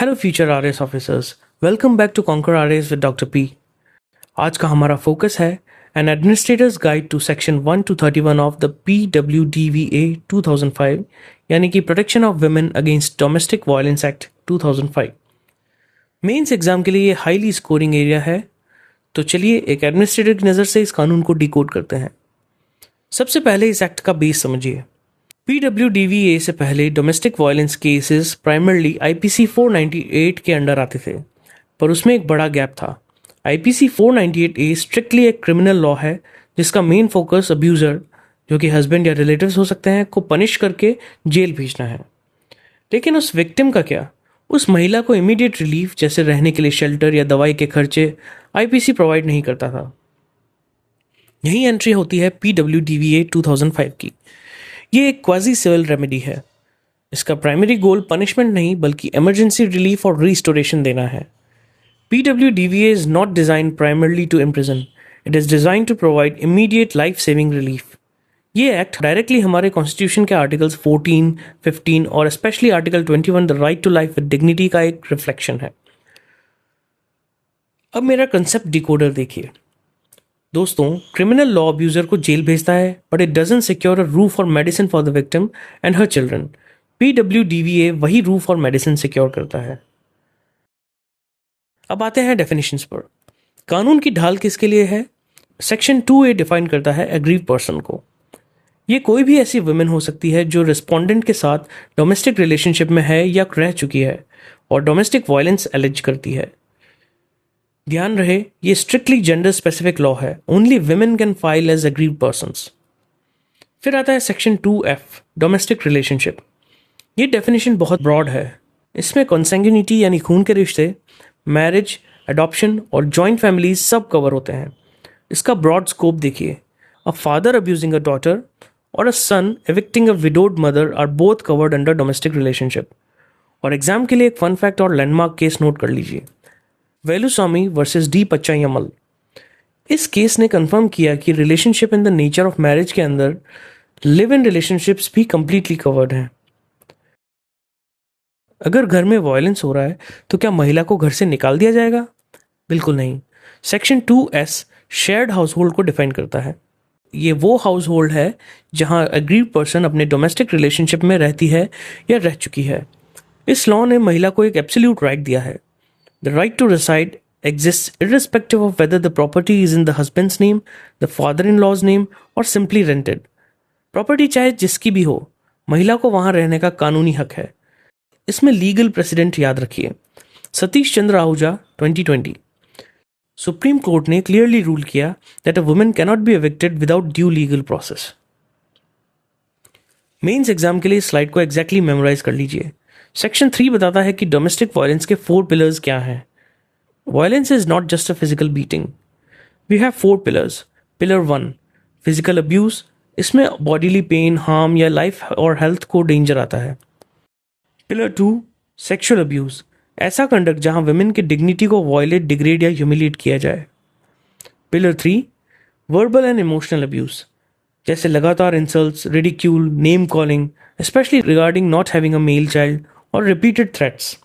Hello future RS officers, welcome back to conquer RS with doctor P. आज का हमारा focus है an administrators guide to section 1 to 31 of the PWDVA 2005, यानी कि protection of women against domestic violence act 2005। Mains exam के लिए ये highly scoring area है, तो चलिए एक एडमिनिस्ट्रेटर की नज़र से इस कानून को डिकोड करते हैं। सबसे पहले इस एक्ट का बेस समझिए। PWDVA से पहले domestic violence cases primarily IPC 498 के अंडर आते थे, पर उसमें एक बड़ा गैप था। IPC 498A स्ट्रिक्टली एक क्रिमिनल लॉ है जिसका मेन फोकस अब्यूज़र, जो कि हस्बैंड या रिलेटिव्स हो सकते हैं, को पनिश करके जेल भेजना है। लेकिन उस विक्टिम का क्या? उस महिला को इमीडिएट रिलीफ जैसे रहने के लिए शेल्टर या दवाई के खर्चे IPC प्रोवाइड नहीं करता था। यही एंट्री होती है PWDVA 2005 की। ये एक क्वाजी सिविल रेमेडी है। इसका प्राइमरी गोल पनिशमेंट नहीं बल्कि इमरजेंसी रिलीफ और रिस्टोरेशन देना है। PWDVA is not designed primarily to imprison. It is designed to provide immediate life-saving relief. ये एक्ट डायरेक्टली हमारे कॉन्स्टिट्यूशन के आर्टिकल्स 14, 15 और specially article 21 the right to life with dignity का एक रिफ्लेक्शन है। अब मेरा कंसेप्ट डिकोडर देखिए। दोस्तों, क्रिमिनल लॉ अब्यूजर को जेल भेजता है, but it doesn't secure a roof और medicine for the victim and her children. PWDVA वही रूफ और मेडिसिन सिक्योर करता है। अब आते हैं डेफिनेशंस पर। कानून की ढाल किसके लिए है? सेक्शन 2A डिफाइन करता है एग्रीव पर्सन को। ये कोई भी ऐसी वुमेन हो सकती है जो रिस्पोंडेंट के साथ डोमेस्टिक रिलेशनशिप में है या रह चुकी है और डोमेस्टिक वायलेंस एलिज करती है। ध्यान रहे, ये स्ट्रिक्टली जेंडर स्पेसिफिक लॉ है। Only women can file as aggrieved persons. फिर आता है सेक्शन 2F डोमेस्टिक रिलेशनशिप। ये डेफिनेशन बहुत ब्रॉड है। इसमें कॉन्सेंग्यूनिटी यानी खून के रिश्ते, मैरिज, अडॉप्शन और जॉइंट फैमिलीज सब कवर होते हैं। इसका ब्रॉड स्कोप देखिए। A father abusing a daughter और a son evicting a widowed mother are both covered under domestic relationship. और एग्जाम के लिए एक फन फैक्ट और लैंडमार्क केस नोट कर लीजिए। वेलुस्वामी वर्सेस डी पच्चायम्मल। इस केस ने कंफर्म किया कि relationship in the nature of marriage के अंदर लिव इन रिलेशनशिप्स भी कंप्लीटली कवर्ड हैं। अगर घर में वायलेंस हो रहा है तो क्या महिला को घर से निकाल दिया जाएगा? बिल्कुल नहीं। Section 2S shared house hold को डिफाइन करता है। ये वो हाउस होल्ड है जहां एग्रीड पर्सन अपने डोमेस्टिक रिलेशनशिप में रहती है या रह चुकी है। इस लॉ ने महिला को एक एब्सोल्यूट राइट दिया है। The right to reside exists irrespective of whether the property is in the husband's name, the father-in-law's name or simply rented. Property चाहे जिसकी भी हो, महिला को वहां रहने का कानूनी हक है। इसमें लीगल प्रेसिडेंट याद रखिए, सतीश चंद्र आहूजा 2020। सुप्रीम कोर्ट ने क्लियरली रूल किया that a woman cannot be evicted without due legal process. Mains exam के लिए स्लाइड को एग्जैक्टली मेमोराइज कर लीजिए। सेक्शन 3 बताता है कि डोमेस्टिक वायलेंस के 4 पिलर्स क्या हैं। Violence is not just a physical beating. We have 4 pillars. Pillar 1 physical abuse. इसमें बॉडीली पेन, हार्म या लाइफ और हेल्थ को डेंजर आता है। पिलर 2 सेक्सुअल अब्यूज, ऐसा कंडक्ट जहां वुमेन की डिग्निटी को वायलेट, डिग्रेड या ह्यूमिलिएट किया जाए। पिलर 3 वर्बल एंड इमोशनल अब्यूज, जैसे लगातार insults, ridicule, name calling, specially regarding not having a male child और repeated threats.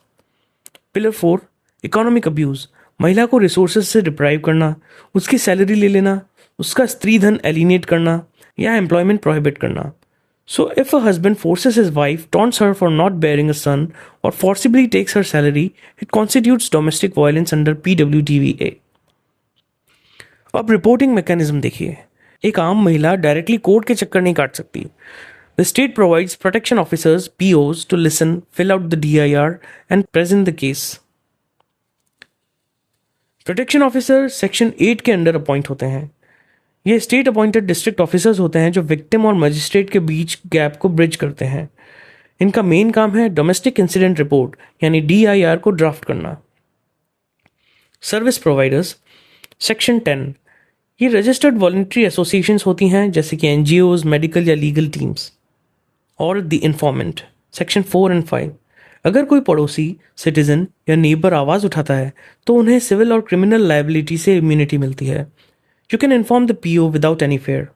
Pillar 4 economic abuse, महिला को रिसोर्सेज से डिप्राइव करना, उसकी सैलरी ले लेना, उसका स्त्री धन एलिनेट करना या एम्प्लॉयमेंट प्रोहिबिट करना। So if a husband forces his wife, taunts her for not bearing a son और forcibly takes her salary, it constitutes domestic violence under PWDVA। अब रिपोर्टिंग मैकेनिज्म देखिए। एक आम महिला डायरेक्टली कोर्ट के चक्कर नहीं काट सकती। The state provides protection officers, POs, to listen, fill out the DIR, and present the case. Protection officer section 8 के अंडर अपॉइंट होते हैं। ये स्टेट अपॉइंटेड डिस्ट्रिक्ट ऑफिसर्स होते हैं जो विक्टिम और मजिस्ट्रेट के बीच गैप को ब्रिज करते हैं। इनका मेन काम है डोमेस्टिक इंसिडेंट रिपोर्ट यानी DIR को ड्राफ्ट करना। सर्विस प्रोवाइडर्स सेक्शन 10, ये रजिस्टर्ड वॉलंटरी एसोसिएशंस होती हैं जैसे कि NGOs, मेडिकल या लीगल टीम्स। और द इन्फॉर्मेंट सेक्शन 4 एंड 5, अगर कोई पड़ोसी, सिटीजन या नेबर आवाज़ उठाता है तो उन्हें सिविल और क्रिमिनल लायबिलिटी से इम्यूनिटी मिलती है। You can inform the PO without any fair.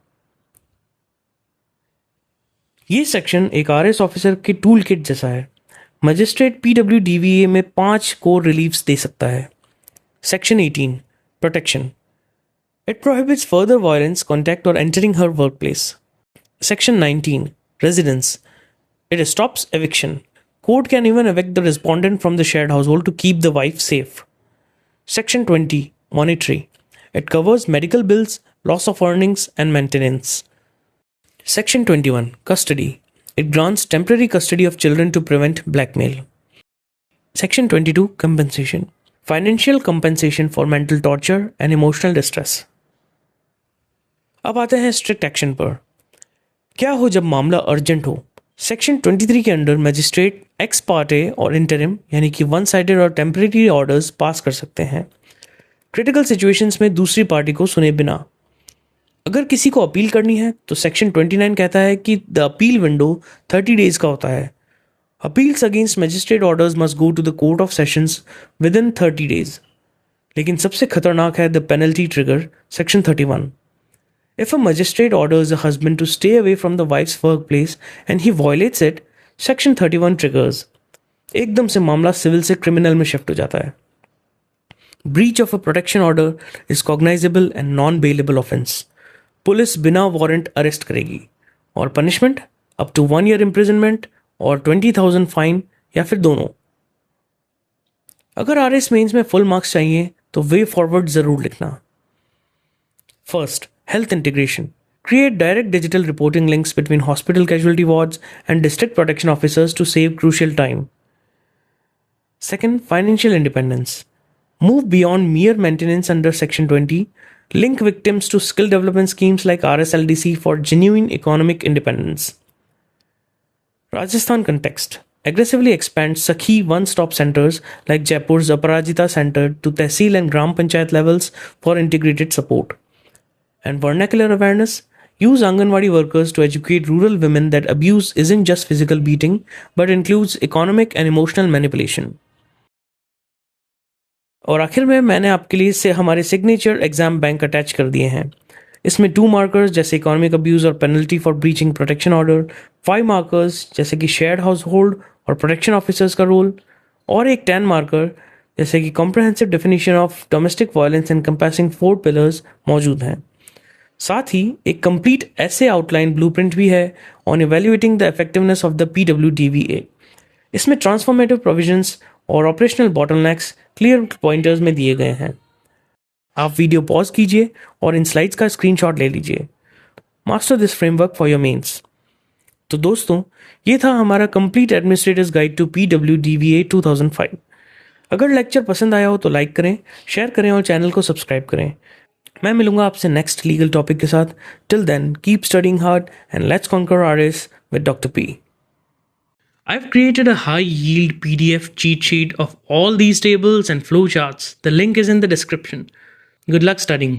ये सेक्शन एक RS ऑफिसर की टूल किट जैसा है। मजिस्ट्रेट PWDVA में 5 कोर रिलीफ्स दे सकता है। Section 18 protection, it prohibits further violence, contact और entering her workplace. Section 19 residence, it stops eviction. Court can even evict the respondent from the shared household to keep the wife safe. Section 20 monetary, it covers medical bills, loss of earnings, and maintenance. Section 21 custody, it grants temporary custody of children to prevent blackmail. Section 22 compensation, financial compensation for mental torture and emotional distress. अब आते हैं strict action पर। क्या हो जब मामला urgent हो? Section 23 के अंडर मजिस्ट्रेट एक्स पार्टे और इंटरिम यानी कि वन साइडेड और टेम्परेरी ऑर्डर्स पास कर सकते हैं क्रिटिकल सिचुएशंस में दूसरी पार्टी को सुने बिना। अगर किसी को अपील करनी है तो सेक्शन 29 कहता है कि द अपील विंडो 30 डेज का होता है। Appeals against magistrate orders must go to the court of sessions within 30 days. लेकिन सबसे खतरनाक है the penalty trigger, section 31। If a magistrate orders a husband to stay away from the wife's workplace and he violates it, Section 31 triggers. एकदम से मामला civil से criminal में shift हो जाता है। Breach of a protection order is cognizable and non-bailable offense. Police बिना warrant arrest करेगी और punishment up to 1 year imprisonment और 20,000 फाइन या फिर दोनों। अगर RS मेंस में फुल मार्क्स चाहिए तो वे फॉरवर्ड जरूर लिखना। First, health integration. Create direct digital reporting links between hospital casualty wards and district protection officers to save crucial time. Second, financial independence. Move beyond mere maintenance under Section 20. Link victims to skill development schemes like RSLDC for genuine economic independence. Rajasthan context. Aggressively expand Sakhi one-stop centers like Jaipur's Aparajita Center to Tehsil and Gram Panchayat levels for integrated support. And vernacular awareness, use Anganwadi workers to educate rural women that abuse isn't just physical beating, but includes economic and emotional manipulation. और आखिर में मैंने आपके लिए से हमारे signature exam bank attach कर दिए हैं। इसमें 2 मार्कर्स जैसे इकोनॉमिक अब्यूज और penalty for breaching protection order, 5 markers जैसे कि शेयर्ड हाउस होल्ड और प्रोटेक्शन ऑफिसर्स का रोल, और एक 10 मार्कर जैसे कि comprehensive definition of domestic violence encompassing 4 pillars मौजूद हैं। साथ ही एक कंप्लीट ऐसे आउटलाइन ब्लूप्रिंट भी है on evaluating the effectiveness of the PWDVA। इसमें ट्रांसफॉर्मेटिव प्रोविजंस और ऑपरेशनल बॉटलनेक्स क्लियर पॉइंटर्स में दिए गए हैं। आप वीडियो पॉज कीजिए और इन स्लाइड्स का स्क्रीनशॉट ले लीजिए। Master this framework for your mains. तो दोस्तों, ये था हमारा complete administrators guide to PWDVA 2005। अगर लेक्चर पसंद आया हो तो लाइक करें, शेयर करें और चैनल को सब्सक्राइब करें। मैं मिलूंगा आपसे नेक्स्ट लीगल टॉपिक के साथ। Till then, keep studying hard and let's conquer RS with Dr. P. I've created a high-yield PDF cheat sheet of all these tables and flowcharts. The link is in the description. Good luck studying.